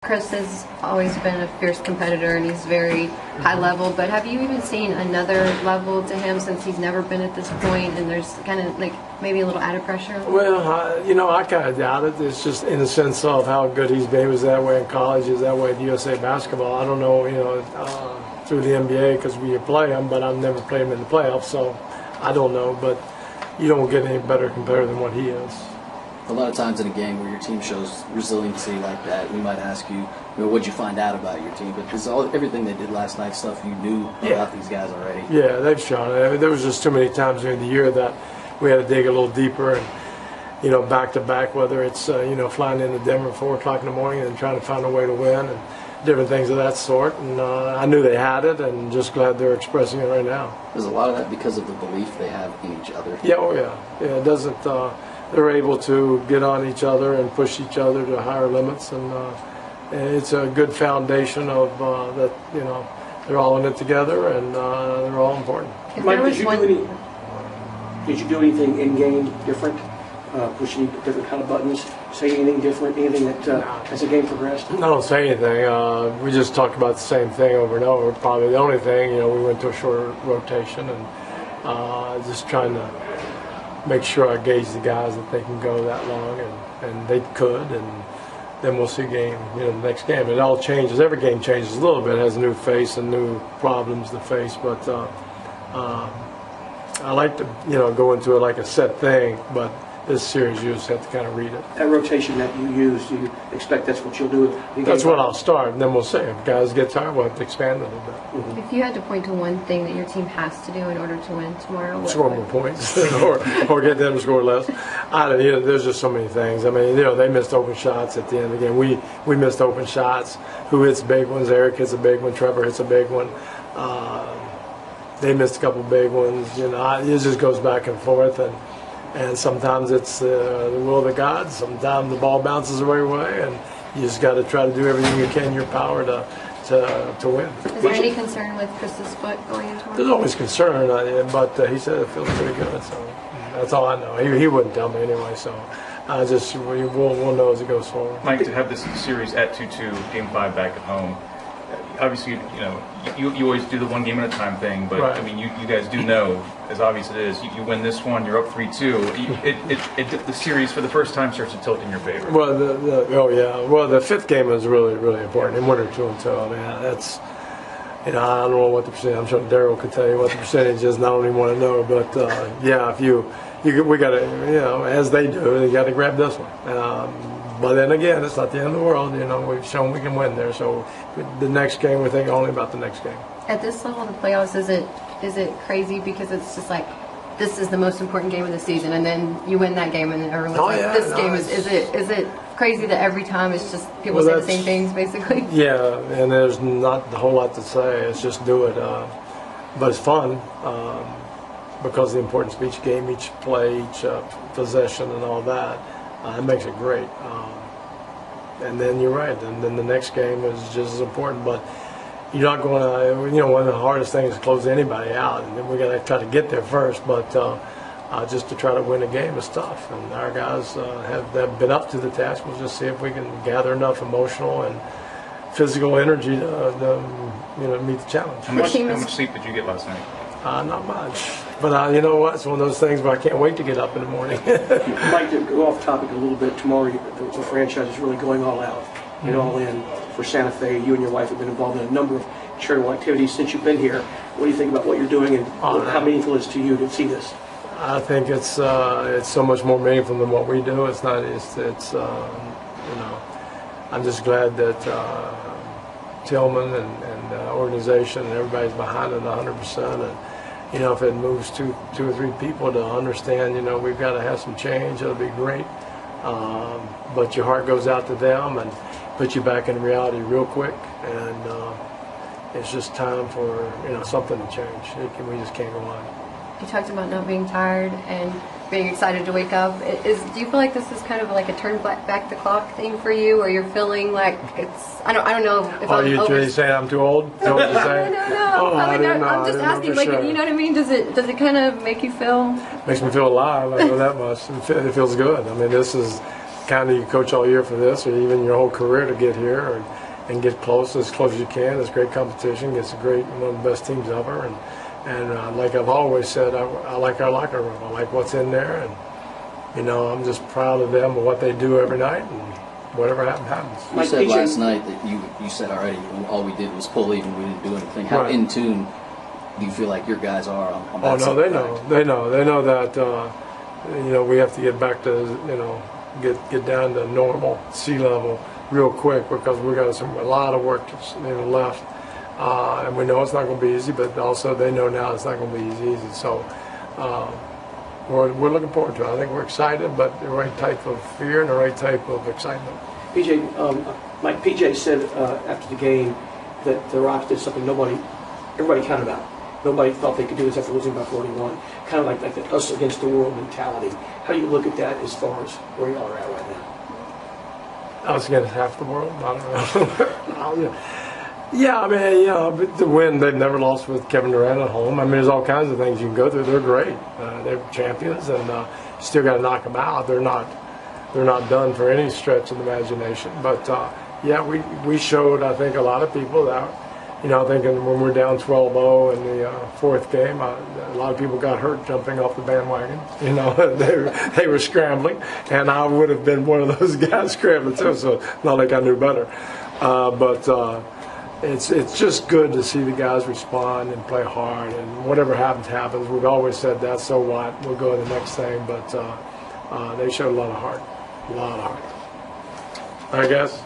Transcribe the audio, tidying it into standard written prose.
Chris has always been a fierce competitor and he's very high level, but have you even seen another level to him since he's never been at this point and there's kind of like maybe a little added pressure? Well, I kind of doubt it. It's just in the sense of how good he's been. He was that way in college, he was that way at USA basketball. I don't know, through the NBA because we play him, but I've never played him in the playoffs, so I don't know. But you don't get any better competitor than what he is. A lot of times in a game where your team shows resiliency like that, we might ask you, what'd you find out about your team? But this everything they did last night, stuff you knew about these guys already. Yeah, they've shown it. I mean, there was just too many times during the year that we had to dig a little deeper and, back to back, whether it's, flying into Denver at 4 o'clock in the morning and trying to find a way to win and different things of that sort. And I knew they had it and just glad they're expressing it right now. There's a lot of that because of the belief they have in each other. Yeah, oh yeah. Yeah, it doesn't. They're able to get on each other and push each other to higher limits, and it's a good foundation of that. They're all in it together, and they're all important. Mike, did you do anything in game different? Push any different kind of buttons? Say anything different? Anything that as the game progressed? I don't say anything. We just talked about the same thing over and over. Probably the only thing, we went to a shorter rotation and just trying to make sure I gauge the guys that they can go that long, and they could, and then we'll see the next game. It all changes. Every game changes a little bit, has a new face and new problems to face, but I like to, go into it like a set thing, but this series you just have to kind of read it. That rotation that you use, do you expect that's what you'll do? That's what I'll start, and then we'll see. If guys get tired, we'll have to expand a little bit. Mm-hmm. If you had to point to one thing that your team has to do in order to win tomorrow, what score more points or get them to score less. There's just so many things. I mean, they missed open shots at the end of the game. We missed open shots. Who hits big ones? Eric hits a big one. Trevor hits a big one. They missed a couple big ones. It just goes back and forth, and sometimes it's the will of the gods. Sometimes the ball bounces the right way, and you just got to try to do everything you can in your power to win. Is there any concern with Chris's foot going into tomorrow? There's always concern, but he said it feels pretty good, so that's all I know. He wouldn't tell me anyway, so we'll know as it goes forward. Mike, to have this series at 2-2, Game 5 back at home, obviously, you always do the one game at a time thing, but right. I mean, you guys do know, as obvious it is, you win this one, you're up 3-2. The series for the first time starts to tilt in your favor. Well, the fifth game is really, really important. In winter 2-2, I mean, that's, I don't know what the percentage. I'm sure Daryl could tell you what the percentage is, and I don't even want to know. But if we got to, as they do, you got to grab this one. But then again, it's not the end of the world. We've shown we can win there. So the next game, we think only about the next game. At this level of the playoffs, is it crazy because it's just like this is the most important game of the season, and then you win that game, and then everyone's is it crazy that every time it's just people say the same things basically? Yeah, and there's not a whole lot to say. It's just do it. But it's fun because of the importance of each game, each play, each possession, and all that. It makes it great. And then you're right. And then the next game is just as important. But you're not going to, one of the hardest things is to close anybody out. And then we got to try to get there first. But just to try to win a game is tough. And our guys have been up to the task. We'll just see if we can gather enough emotional and physical energy to meet the challenge. How much sleep did you get last night? Not much. But you know what? It's one of those things where I can't wait to get up in the morning. Mike, to go off topic a little bit, tomorrow the franchise is really going all out and all in for Santa Fe. You and your wife have been involved in a number of charitable activities since you've been here. What do you think about what you're doing, and how meaningful it is to you to see this? I think it's so much more meaningful than what we do. It's I'm just glad that Tillman and the organization and everybody's behind it 100%. And if it moves two or three people to understand, we've got to have some change, it'll be great. But your heart goes out to them and puts you back in reality real quick. And it's just time for something to change. We just can't go on. You talked about not being tired and being excited to wake up. Do you feel like this is kind of like a turn back the clock thing for you, or you're feeling like it's? I don't know if I'm. Are you saying I'm too old? Is that what you're saying? No. I'm just asking. Like, you know what I mean? Does it kind of make you feel? Makes me feel alive. I know that much. It feels good. I mean, this is kind of you coach all year for this, or even your whole career to get here and get close as you can. It's great competition. It's one of the best teams ever. And like I've always said, I like our locker room. I like what's in there. And, you know, I'm just proud of them and what they do every night. And whatever happens. You said last night that you said already all we did was pull even. We didn't do anything. How in tune do you feel like your guys are on that side? They know that, you know, we have to get back to, you know, get down to normal sea level real quick because we got a lot of work left. And we know it's not going to be easy, but also they know now it's not going to be easy. So we're looking forward to it. I think we're excited, but the right type of fear and the right type of excitement. PJ, Mike, PJ said after the game that the Rocks did something everybody counted out. Nobody thought they could do this after losing by 41. Kind of like the us against the world mentality. How do you look at that as far as where you are at right now? Us against half the world? I don't know. Yeah, I mean, you know, but to win, they've never lost with Kevin Durant at home. I mean, there's all kinds of things you can go through. They're great. They're champions, and you still got to knock them out. They're not done for any stretch of the imagination. But yeah, we showed, I think, a lot of people that, you know, thinking when we're down 12-0 in the fourth game, a lot of people got hurt jumping off the bandwagon. You know, they were scrambling, and I would have been one of those guys scrambling too. So not like I knew better, but. It's just good to see the guys respond and play hard, and whatever happens. We've always said that, so what? We'll go to the next thing, but they showed a lot of heart. All right, guys.